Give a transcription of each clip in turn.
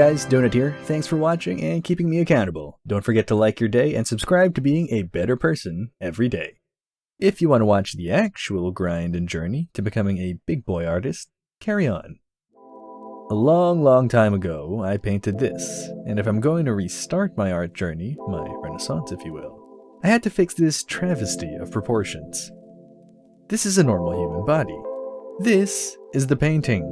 guys, Donut here. Thanks for watching and keeping me accountable. Don't forget to like your day and subscribe to being a better person every day. If you want to watch the actual grind and journey to becoming a big boy artist, carry on. A long time ago, I painted this, and if I'm going to restart my art journey, my renaissance if you will, I had to fix this travesty of proportions. This is a normal human body. This is the painting.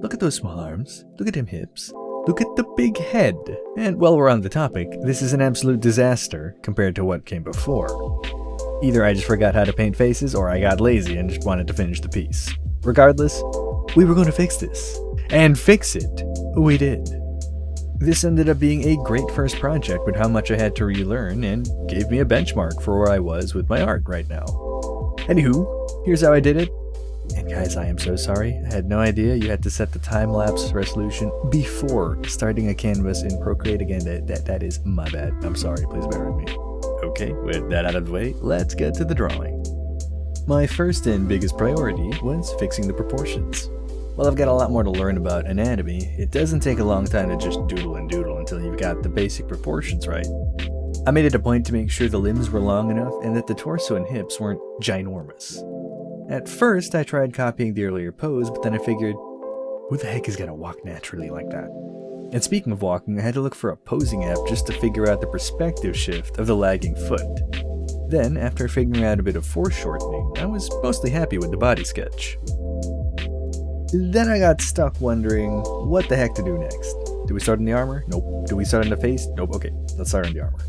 Look at those small arms, look at them hips, look at the big head. And while we're on the topic, this is an absolute disaster compared to what came before. Either I just forgot how to paint faces, or I got lazy and just wanted to finish the piece. Regardless, we were going to fix this. And fix it, we did. This ended up being a great first project with how much I had to relearn and gave me a benchmark for where I was with my art right now. Anywho, here's how I did it. And guys, I am so sorry. I had no idea you had to set the time-lapse resolution before starting a canvas in Procreate again. That is my bad. I'm sorry, please bear with me. Okay, with that out of the way, let's get to the drawing. My first and biggest priority was fixing the proportions. While I've got a lot more to learn about anatomy, it doesn't take a long time to just doodle and doodle until you've got the basic proportions right. I made it a point to make sure the limbs were long enough and that the torso and hips weren't ginormous. At first, I tried copying the earlier pose, but then I figured, who the heck is gonna walk naturally like that? And speaking of walking, I had to look for a posing app just to figure out the perspective shift of the lagging foot. Then, after figuring out a bit of foreshortening, I was mostly happy with the body sketch. Then I got stuck wondering what the heck to do next. Do we start on the armor? Nope. Do we start on the face? Nope. Okay, let's start on the armor.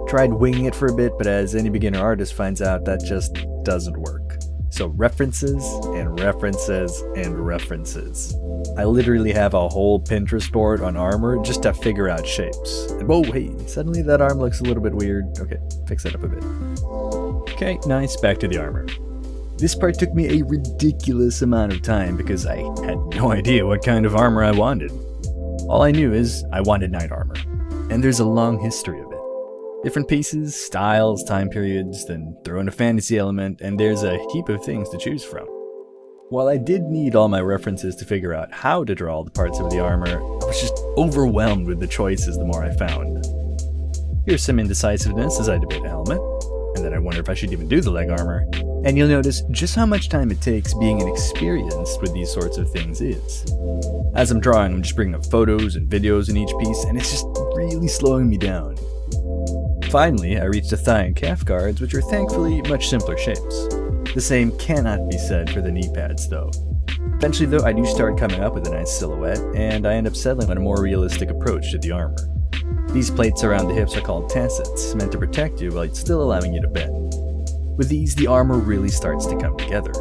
Tried winging it for a bit, but as any beginner artist finds out, that just doesn't work. So references and references and references. I literally have a whole Pinterest board on armor just to figure out shapes. And whoa, hey, suddenly that arm looks a little bit weird. Okay, fix that up a bit. Okay, nice, back to the armor. This part took me a ridiculous amount of time because I had no idea what kind of armor I wanted. All I knew is I wanted knight armor, and there's a long history of it. Different pieces, styles, time periods, then throw in a fantasy element, and there's a heap of things to choose from. While I did need all my references to figure out how to draw all the parts of the armor, I was just overwhelmed with the choices the more I found. Here's some indecisiveness as I debate a helmet, and then I wonder if I should even do the leg armor, and you'll notice just how much time it takes being inexperienced with these sorts of things is. As I'm drawing, I'm just bringing up photos and videos in each piece, and it's just really slowing me down. Finally, I reached the thigh and calf guards, which are thankfully much simpler shapes. The same cannot be said for the knee pads though. Eventually though, I do start coming up with a nice silhouette, and I end up settling on a more realistic approach to the armor. These plates around the hips are called tassets, meant to protect you while it's still allowing you to bend. With these, the armor really starts to come together.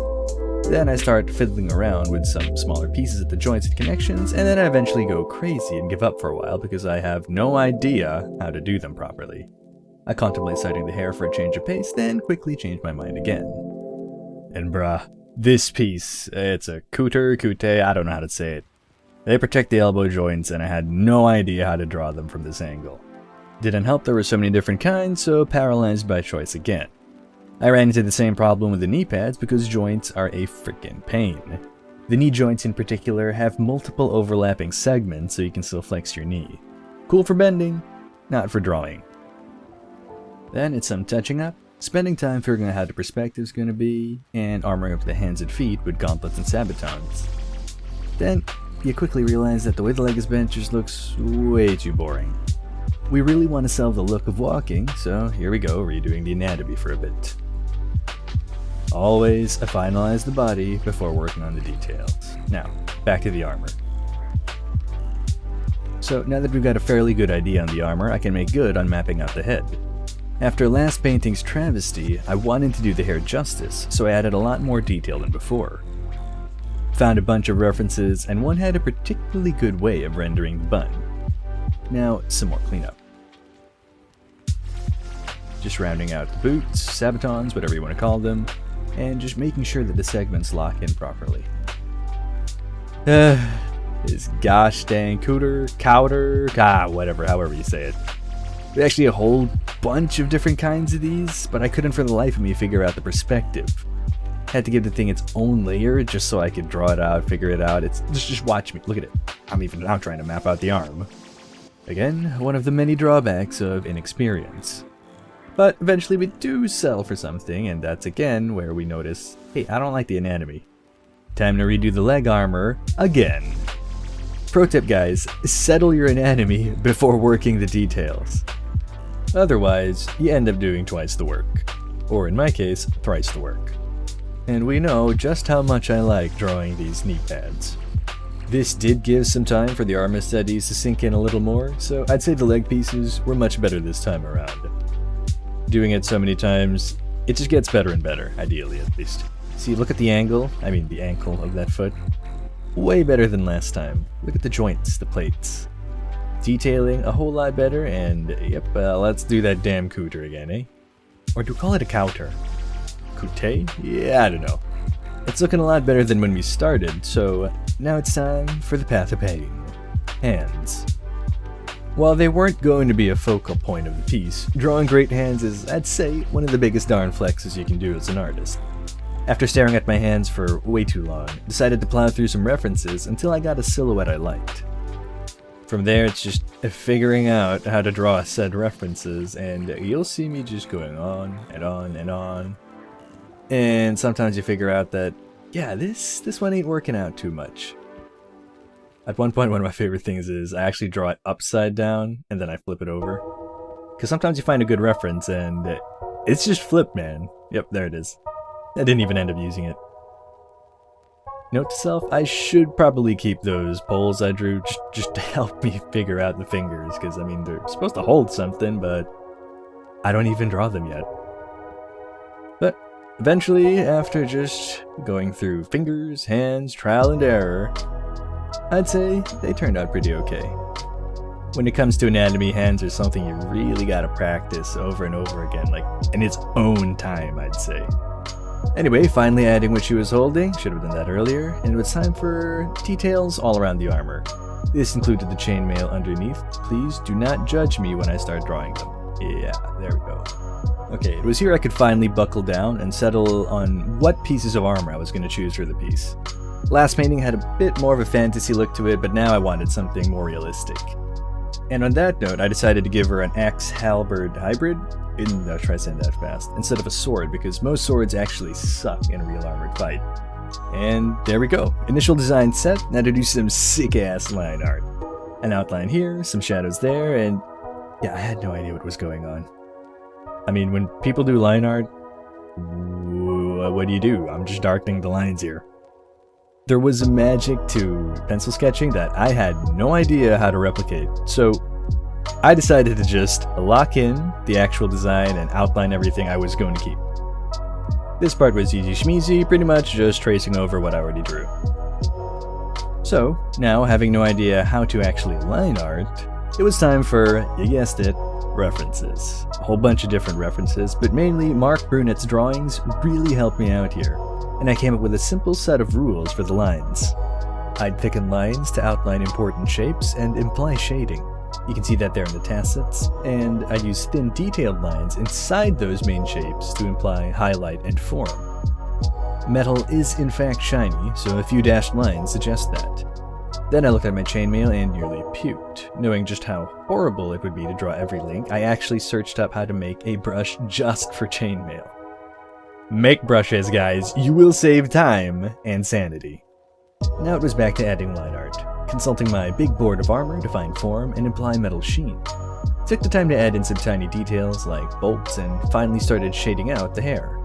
Then I start fiddling around with some smaller pieces at the joints and connections, and then I eventually go crazy and give up for a while because I have no idea how to do them properly. I contemplate setting the hair for a change of pace, then quickly change my mind again. And bruh, this piece, it's a coute, I don't know how to say it. They protect the elbow joints, and I had no idea how to draw them from this angle. Didn't help there were so many different kinds, so paralyzed by choice again. I ran into the same problem with the knee pads because joints are a freaking pain. The knee joints in particular have multiple overlapping segments so you can still flex your knee. Cool for bending, not for drawing. Then it's some touching up, spending time figuring out how the perspective's gonna be, and armoring up the hands and feet with gauntlets and sabatons. Then you quickly realize that the way the leg is bent just looks way too boring. We really want to sell the look of walking, so here we go, redoing the anatomy for a bit. Always, I finalize the body before working on the details. Now, back to the armor. So now that we've got a fairly good idea on the armor, I can make good on mapping out the head. After last painting's travesty, I wanted to do the hair justice, so I added a lot more detail than before. Found a bunch of references, and one had a particularly good way of rendering the bun. Now, some more cleanup. Just rounding out the boots, sabatons, whatever you want to call them, and just making sure that the segments lock in properly. This gosh dang cowder, whatever, however you say it. There's actually a whole bunch of different kinds of these, but I couldn't for the life of me figure out the perspective. Had to give the thing its own layer just so I could draw it out, figure it out. It's just watch me, look at it. I'm even now trying to map out the arm. Again, one of the many drawbacks of inexperience. But eventually we do settle for something, and that's again where we notice, hey, I don't like the anatomy. Time to redo the leg armor again. Pro tip guys, settle your anatomy before working the details. Otherwise, you end up doing twice the work. Or in my case, thrice the work. And we know just how much I like drawing these knee pads. This did give some time for the armor studies to sink in a little more, so I'd say the leg pieces were much better this time around. Doing it so many times, it just gets better and better, ideally at least. See, look at the ankle of that foot. Way better than last time. Look at the joints, the plates. Detailing a whole lot better, and yep, let's do that damn cooter again, eh? Or do we call it a couter? Coute? Yeah, I don't know. It's looking a lot better than when we started, so now it's time for the path of pain. Hands. While they weren't going to be a focal point of the piece, drawing great hands is, I'd say, one of the biggest darn flexes you can do as an artist. After staring at my hands for way too long, decided to plow through some references until I got a silhouette I liked. From there, it's just figuring out how to draw said references, and you'll see me just going on and on and on. And sometimes you figure out that, yeah, this one ain't working out too much. At one point, one of my favorite things is I actually draw it upside down, and then I flip it over. Because sometimes you find a good reference, and it's just flipped, man. Yep, there it is. I didn't even end up using it. Note to self, I should probably keep those poles I drew just to help me figure out the fingers, because, I mean, they're supposed to hold something, but I don't even draw them yet. But eventually, after just going through fingers, hands, trial and error, I'd say they turned out pretty okay. When it comes to anatomy, hands are something you really gotta practice over and over again, like in its own time, I'd say. Anyway, finally adding what she was holding, should have done that earlier, and it was time for details all around the armor. This included the chainmail underneath. Please do not judge me when I start drawing them. Yeah, there we go. Okay, it was here I could finally buckle down and settle on what pieces of armor I was going to choose for the piece. Last painting had a bit more of a fantasy look to it, but now I wanted something more realistic. And on that note, I decided to give her an axe halberd hybrid. I'll try saying that fast. Instead of a sword, because most swords actually suck in a real armored fight. And there we go. Initial design set. Now to do some sick-ass line art. An outline here, some shadows there, and yeah, I had no idea what was going on. I mean, when people do line art, what do? I'm just darkening the lines here. There was a magic to pencil sketching that I had no idea how to replicate, so I decided to just lock in the actual design and outline everything I was going to keep. This part was easy schmeezy, pretty much just tracing over what I already drew. So, now having no idea how to actually line art, it was time for, you guessed it, references. A whole bunch of different references, but mainly Mark Brunet's drawings really helped me out here, and I came up with a simple set of rules for the lines. I'd thicken lines to outline important shapes and imply shading. You can see that there in the tacits, and I'd use thin detailed lines inside those main shapes to imply highlight and form. Metal is in fact shiny, so a few dashed lines suggest that. Then I looked at my chainmail and nearly puked. Knowing just how horrible it would be to draw every link, I actually searched up how to make a brush just for chainmail. Make brushes, guys, you will save time and sanity. Now it was back to adding line art, consulting my big board of armor to find form and imply metal sheen. Took the time to add in some tiny details like bolts and finally started shading out the hair.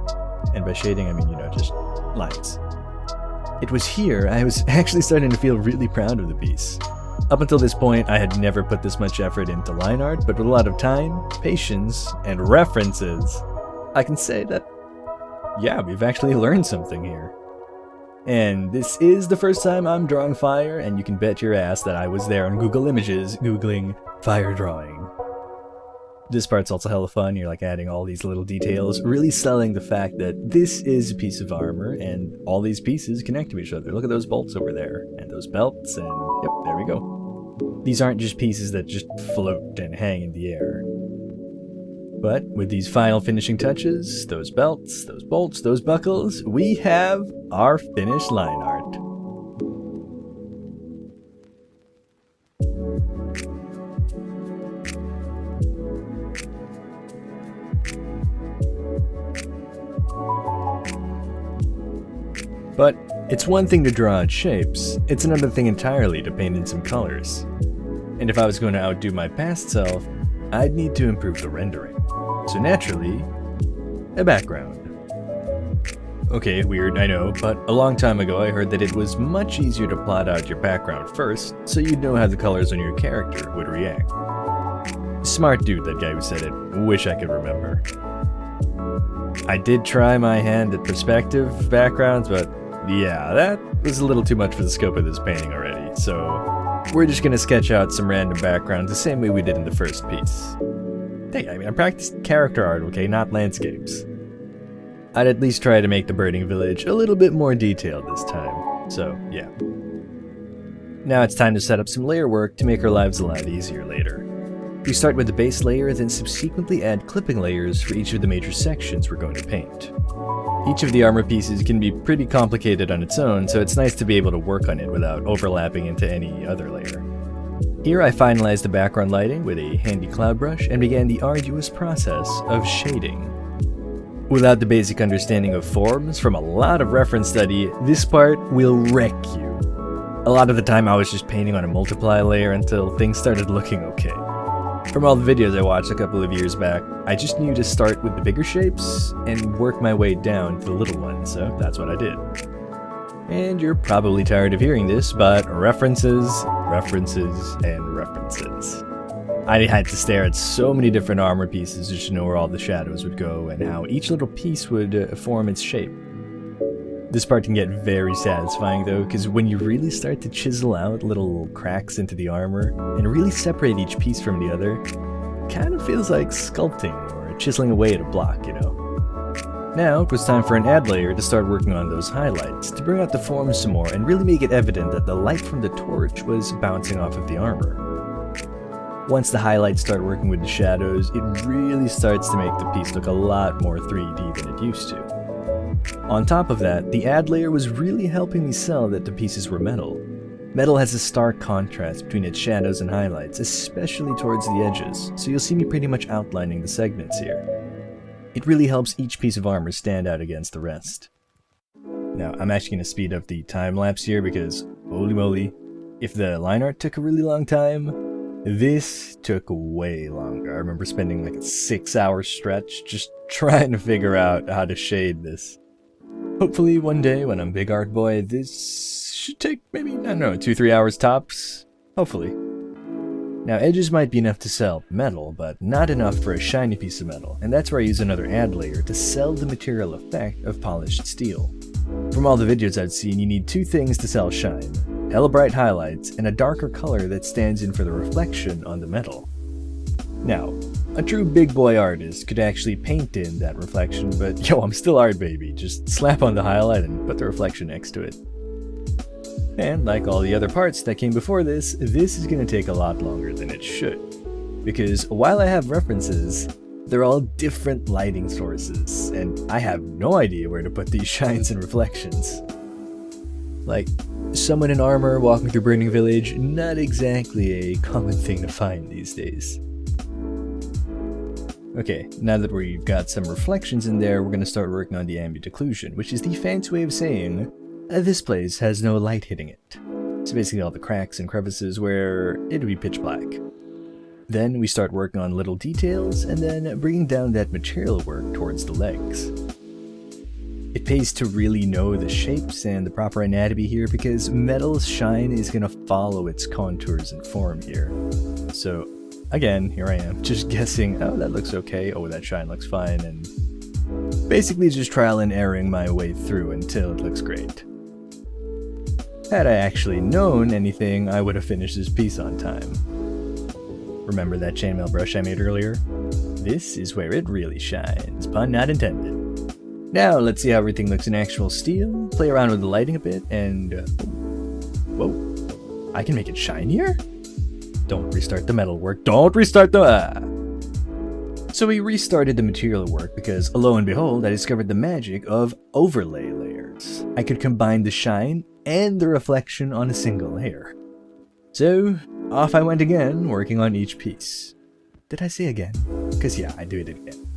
And by shading I mean, just lines. It was here I was actually starting to feel really proud of the piece. Up until this point, I had never put this much effort into line art, but with a lot of time, patience, and references, I can say that, yeah, we've actually learned something here. And this is the first time I'm drawing fire, and you can bet your ass that I was there on Google Images googling fire drawing. This part's also hella fun. You're like adding all these little details, really selling the fact that this is a piece of armor and all these pieces connect to each other. Look at those bolts over there and those belts, and yep, there we go. These aren't just pieces that just float and hang in the air. But with these final finishing touches, those belts, those bolts, those buckles, we have our finished line art. But it's one thing to draw out shapes, it's another thing entirely to paint in some colors. And if I was going to outdo my past self, I'd need to improve the rendering. So naturally, a background. Okay, weird, I know, but a long time ago I heard that it was much easier to plot out your background first, so you'd know how the colors on your character would react. Smart dude, that guy who said it. Wish I could remember. I did try my hand at perspective backgrounds, but yeah, that was a little too much for the scope of this painting already, so we're just gonna sketch out some random backgrounds the same way we did in the first piece. Hey, I practiced character art, okay, not landscapes. I'd at least try to make the burning village a little bit more detailed this time, so yeah. Now it's time to set up some layer work to make our lives a lot easier later. We start with the base layer, then subsequently add clipping layers for each of the major sections we're going to paint. Each of the armor pieces can be pretty complicated on its own, so it's nice to be able to work on it without overlapping into any other layer. Here I finalized the background lighting with a handy cloud brush and began the arduous process of shading. Without the basic understanding of forms from a lot of reference study, this part will wreck you. A lot of the time I was just painting on a multiply layer until things started looking okay. From all the videos I watched a couple of years back, I just knew to start with the bigger shapes and work my way down to the little ones, so that's what I did. And you're probably tired of hearing this, but references, references, and references. I had to stare at so many different armor pieces just to know where all the shadows would go and how each little piece would form its shape. This part can get very satisfying though, because when you really start to chisel out little cracks into the armor and really separate each piece from the other, it kind of feels like sculpting or chiseling away at a block, you know. Now it was time for an add layer to start working on those highlights, to bring out the form some more and really make it evident that the light from the torch was bouncing off of the armor. Once the highlights start working with the shadows, it really starts to make the piece look a lot more 3D than it used to. On top of that, the add layer was really helping me sell that the pieces were metal. Metal has a stark contrast between its shadows and highlights, especially towards the edges, so you'll see me pretty much outlining the segments here. It really helps each piece of armor stand out against the rest. Now, I'm actually going to speed up the time lapse here because, holy moly, if the line art took a really long time, this took way longer. I remember spending like a 6-hour stretch just trying to figure out how to shade this. Hopefully one day when I'm big art boy, this should take maybe, I don't know, 2-3 hours tops. Hopefully. Now edges might be enough to sell metal, but not enough for a shiny piece of metal, and that's where I use another add layer to sell the material effect of polished steel. From all the videos I've seen, you need 2 things to sell shine: hella bright highlights and a darker color that stands in for the reflection on the metal. Now, a true big boy artist could actually paint in that reflection, but yo, I'm still art baby, just slap on the highlight and put the reflection next to it. And like all the other parts that came before this is going to take a lot longer than it should. Because while I have references, they're all different lighting sources, and I have no idea where to put these shines and reflections. Like, someone in armor walking through Burning Village, not exactly a common thing to find these days. Okay, now that we've got some reflections in there, we're going to start working on the ambient occlusion, which is the fancy way of saying, this place has no light hitting it. So basically all the cracks and crevices where it'd be pitch black. Then we start working on little details, and then bringing down that material work towards the legs. It pays to really know the shapes and the proper anatomy here, because metal's shine is going to follow its contours and form here. So again, here I am, just guessing, oh that looks okay, oh that shine looks fine, and basically just trial and erroring my way through until it looks great. Had I actually known anything, I would have finished this piece on time. Remember that chainmail brush I made earlier? This is where it really shines, pun not intended. Now let's see how everything looks in actual steel, play around with the lighting a bit, and whoa, I can make it shinier? Don't restart the metal work, don't restart the... So we restarted the material work because, lo and behold, I discovered the magic of overlay layers. I could combine the shine and the reflection on a single layer. So, off I went again, working on each piece. Did I say again? Because yeah, I did it again.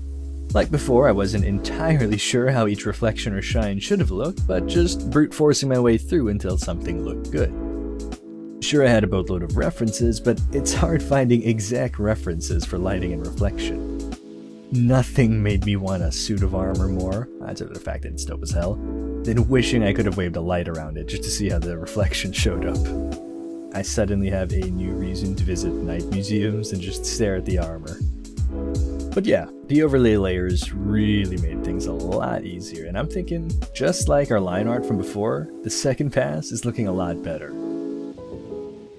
Like before, I wasn't entirely sure how each reflection or shine should have looked, but just brute forcing my way through until something looked good. Sure, I had a boatload of references, but it's hard finding exact references for lighting and reflection. Nothing made me want a suit of armor more, outside of the fact that it's dope as hell, than wishing I could have waved a light around it just to see how the reflection showed up. I suddenly have a new reason to visit night museums and just stare at the armor. But yeah, the overlay layers really made things a lot easier, and I'm thinking, just like our line art from before, the second pass is looking a lot better.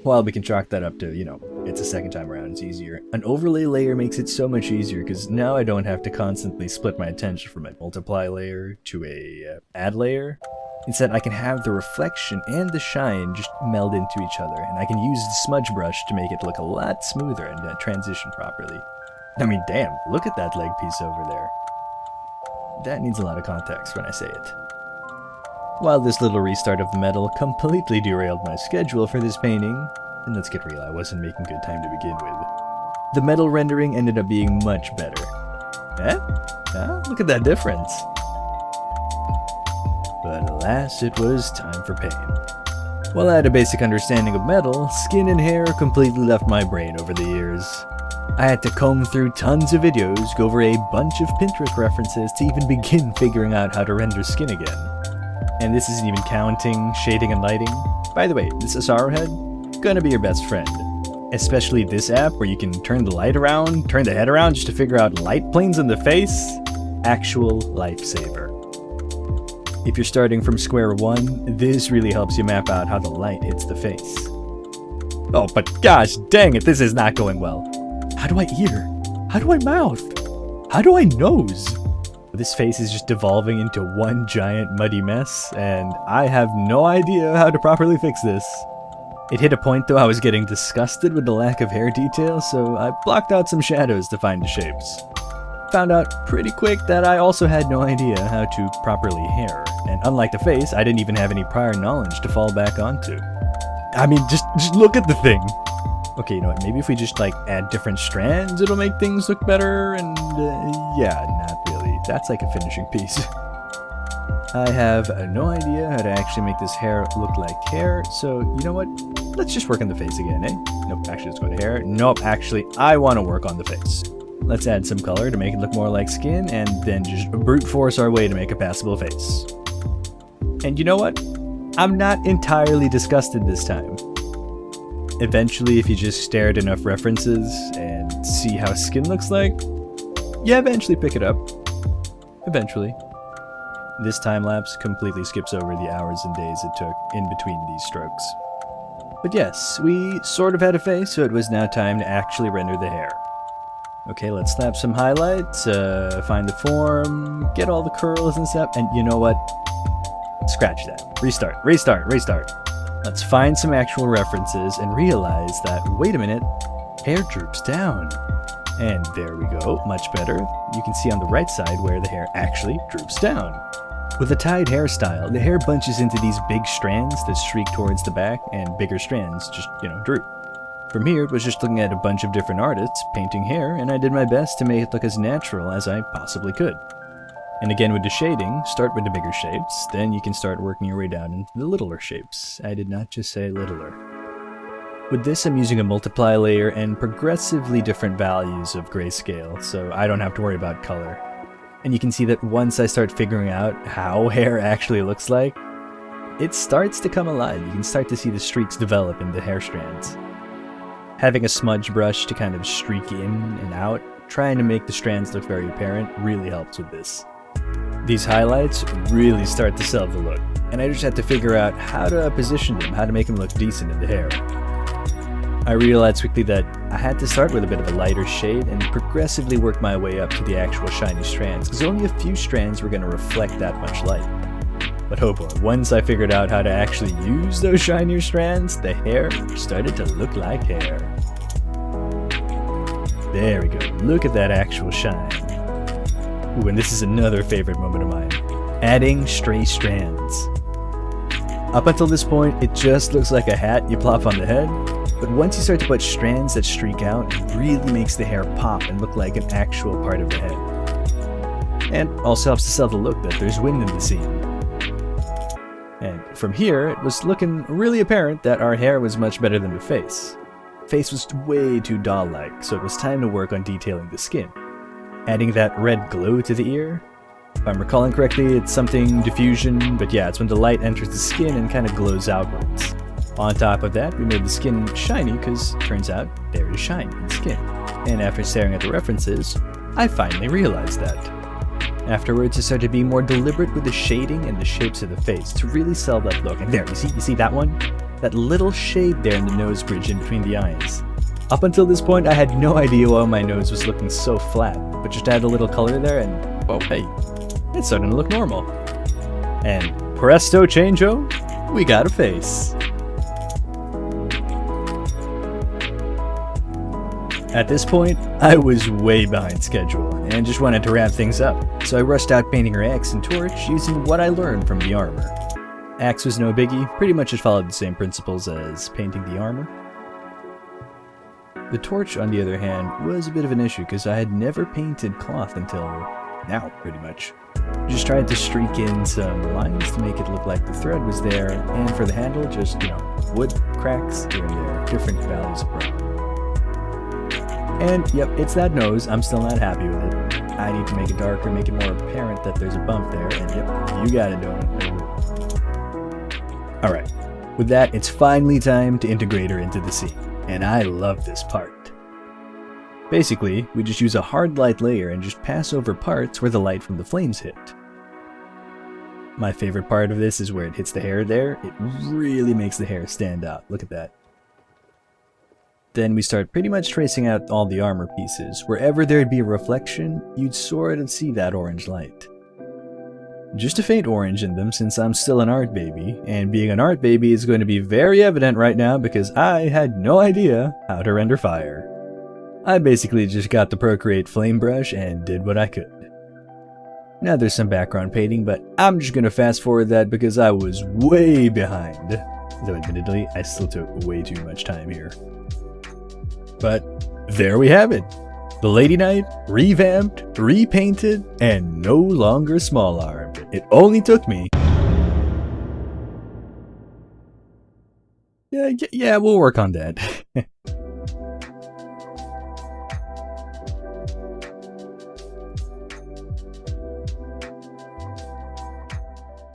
While we can chalk that up to, it's a second time around, it's easier. An overlay layer makes it so much easier because now I don't have to constantly split my attention from a multiply layer to a add layer. Instead, I can have the reflection and the shine just meld into each other, and I can use the smudge brush to make it look a lot smoother and transition properly. I mean, damn, look at that leg piece over there. That needs a lot of context when I say it. While this little restart of the metal completely derailed my schedule for this painting, and let's get real, I wasn't making good time to begin with, the metal rendering ended up being much better. Look at that difference. But alas, it was time for pain. While I had a basic understanding of metal, skin and hair completely left my brain over the years. I had to comb through tons of videos, go over a bunch of Pinterest references to even begin figuring out how to render skin again. And this isn't even counting shading and lighting. By the way, this Asaro head, gonna be your best friend. Especially this app where you can turn the light around, turn the head around just to figure out light planes in the face. Actual lifesaver. If you're starting from square one, this really helps you map out how the light hits the face. Oh, but gosh dang it, this is not going well. How do I ear? How do I mouth? How do I nose? This face is just devolving into one giant muddy mess, and I have no idea how to properly fix this. It hit a point though I was getting disgusted with the lack of hair detail, so I blocked out some shadows to find the shapes. Found out pretty quick that I also had no idea how to properly hair, and unlike the face, I didn't even have any prior knowledge to fall back onto. I mean, just look at the thing! Okay, you know what, maybe if we just add different strands, it'll make things look better, and yeah, not really. That's like a finishing piece. I have no idea how to actually make this hair look like hair, so you know what? Let's just work on the face again, eh? Nope, actually let's go to hair. Nope, actually, I want to work on the face. Let's add some color to make it look more like skin, and then just brute force our way to make a passable face. And you know what? I'm not entirely disgusted this time. Eventually, if you just stare at enough references and see how skin looks like, you eventually pick it up. Eventually. This time-lapse completely skips over the hours and days it took in between these strokes. But yes, we sort of had a face, so it was now time to actually render the hair. Okay, let's slap some highlights, find the form, get all the curls and stuff, and you know what? Scratch that. Restart. Let's find some actual references and realize that, wait a minute, hair droops down. And there we go, much better. You can see on the right side where the hair actually droops down. With a tied hairstyle, the hair bunches into these big strands that streak towards the back, and bigger strands just, droop. From here, it was just looking at a bunch of different artists painting hair, and I did my best to make it look as natural as I possibly could. And again with the shading, start with the bigger shapes, then you can start working your way down into the littler shapes. I did not just say littler. With this, I'm using a multiply layer and progressively different values of grayscale, so I don't have to worry about color. And you can see that once I start figuring out how hair actually looks like, it starts to come alive. You can start to see the streaks develop in the hair strands. Having a smudge brush to kind of streak in and out, trying to make the strands look very apparent, really helps with this. These highlights really start to sell the look, and I just had to figure out how to position them, how to make them look decent in the hair. I realized quickly that I had to start with a bit of a lighter shade and progressively work my way up to the actual shiny strands, because only a few strands were going to reflect that much light. But oh boy, once I figured out how to actually use those shinier strands, the hair started to look like hair. There we go, look at that actual shine. Ooh, and this is another favorite moment of mine. Adding stray strands. Up until this point, it just looks like a hat you plop on the head, but once you start to put strands that streak out, it really makes the hair pop and look like an actual part of the head. and also helps to sell the look that there's wind in the scene. And from here, it was looking really apparent that our hair was much better than the face. Face was way too doll-like, so it was time to work on detailing the skin. Adding that red glow to the ear. If I'm recalling correctly, it's something diffusion, but yeah, it's when the light enters the skin and kind of glows outwards. On top of that, we made the skin shiny because turns out there is shine in skin. And after staring at the references, I finally realized that. Afterwards, I started being more deliberate with the shading and the shapes of the face to really sell that look. And there, you see that one? That little shade there in the nose bridge in between the eyes. Up until this point, I had no idea why my nose was looking so flat, but just add a little color there and, well, hey, it's starting to look normal. And presto changeo, we got a face. At this point, I was way behind schedule and just wanted to wrap things up, so I rushed out painting her axe and torch using what I learned from the armor. Axe was no biggie, pretty much just followed the same principles as painting the armor. The torch, on the other hand, was a bit of an issue because I had never painted cloth until now, pretty much. Just tried to streak in some lines to make it look like the thread was there, and for the handle, just, wood cracks here and there, different values of brown. And, yep, it's that nose. I'm still not happy with it. I need to make it darker, make it more apparent that there's a bump there, and yep, you got it, don't it? Alright, with that, it's finally time to integrate her into the scene, and I love this part. Basically, we just use a hard light layer and just pass over parts where the light from the flames hit. My favorite part of this is where it hits the hair there. It really makes the hair stand out. Look at that. Then we start pretty much tracing out all the armor pieces. Wherever there'd be a reflection, you'd sort of see that orange light. Just a faint orange in them since I'm still an art baby, and being an art baby is going to be very evident right now because I had no idea how to render fire. I basically just got the Procreate flame brush and did what I could. Now there's some background painting, but I'm just gonna fast forward that because I was way behind. Though admittedly, I still took way too much time here. But there we have it. The Lady Knight, revamped, repainted, and no longer small-armed. It only took me... Yeah, we'll work on that.